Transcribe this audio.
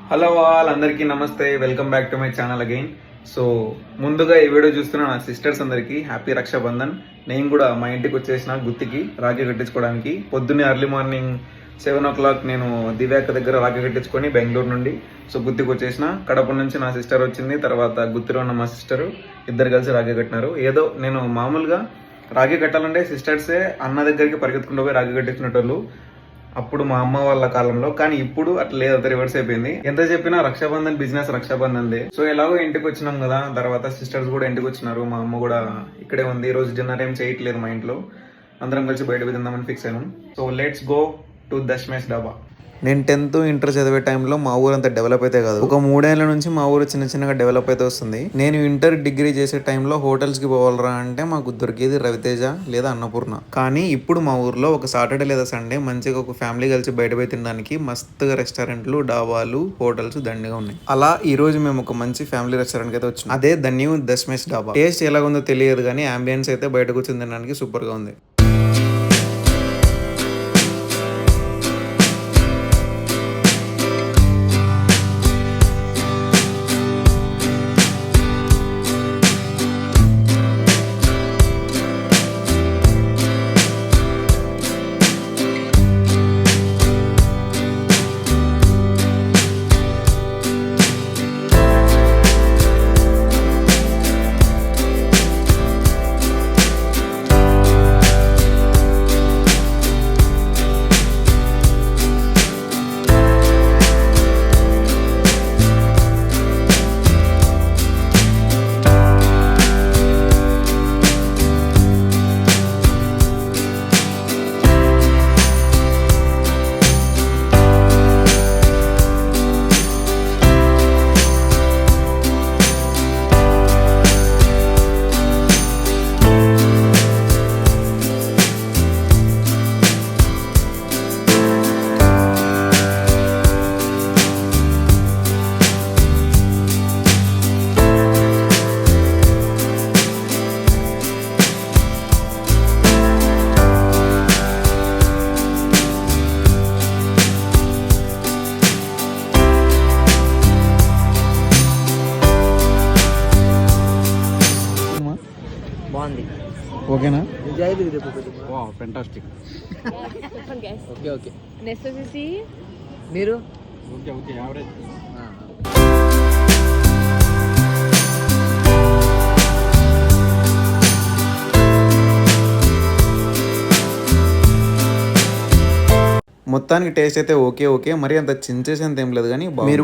Hello all, అందరికీ నమస్తే. Welcome back to my channel again. So ముందుగా ఈ వీడియో చూస్తున్న నా సిస్టర్స్ అందరికీ హ్యాపీ రక్షాబంధన్. నేను కూడా మా ఇంటికి వచ్చేసిన గుత్తికి రాఖీ కట్టించుకోవడానికి. పొద్దున్నే ఎర్లీ మార్నింగ్ 7 o'clock నేను దివ్యాక దగ్గర రాఖీ కట్టించుకొని బెంగళూరు నుండి గుత్తికి వచ్చేసిన. కడప నుంచి నా సిస్టర్ వచ్చింది, తర్వాత గుత్తిలో ఉన్న మా సిస్టరు, ఇద్దరు కలిసి రాఖీ కట్టినారు. ఏదో నేను మామూలుగా రాఖీ కట్టాలంటే సిస్టర్సే అన్న దగ్గరికి పరిగెత్తుకుంటూ పోయి రాఖీ కట్టించినట్టు అప్పుడు మా అమ్మ వాళ్ళ కాలంలో. కానీ ఇప్పుడు అట్లా లేదు, అంత రివర్స్ అయిపోయింది. ఎంత చెప్పినా రక్షాబంధన్ బిజినెస్ రక్షాబంధన్దే. సో ఎలాగో ఇంటికి వచ్చినాం కదా, తర్వాత సిస్టర్స్ కూడా ఇంటికి వచ్చినారు, మా అమ్మ కూడా ఇక్కడే ఉంది. ఈ రోజు డిన్నర్ ఏం చేయట్లేదు మా ఇంట్లో, అందరం కలిసి బయట తిందామని ఫిక్స్ అయినాం. సో లెట్స్ గో టు దశ్మేష్ డాబా. నేను 10th ఇంటర్ చదివే టైంలో మా ఊరు అంత డెవలప్ అయితే కాదు. ఒక 3 ఏళ్ల నుంచి మా ఊరు చిన్న చిన్నగా డెవలప్ అయితే వస్తుంది. నేను ఇంటర్ డిగ్రీ చేసే టైంలో హోటల్స్ కి పోవాలరా అంటే మాకు దొరికేది రవితేజ లేదా అన్నపూర్ణ. కానీ ఇప్పుడు మా ఊర్లో ఒక సాటర్డే లేదా సండే మంచిగా ఒక ఫ్యామిలీ కలిసి బయట పోయి తినడానికి మస్తుగా రెస్టారెంట్లు, డాబాలు, హోటల్స్ దండిగా ఉన్నాయి. అలా ఈ రోజు మేము ఒక మంచి ఫ్యామిలీ రెస్టారెంట్ అయితే వచ్చినాం. అదే ద న్యూ దశ్మేష్ డాబా. టేస్ట్ ఎలాగుందో తెలియదు కానీ అంబియన్స్ అయితే బయట కూర్చొని తినడానికి సూపర్ గా ఉంది. ఓకేనా? ఫెంటాస్టిక్. Okay okay. నెక్స్ట్ వచ్చేసి మీరు ఓకే ఓకే యావరేజ్. మొత్తానికి టేస్ట్ అయితే ఓకే ఓకే, మరి అంత చించేసేంత ఏం లేదు కానీ మీరు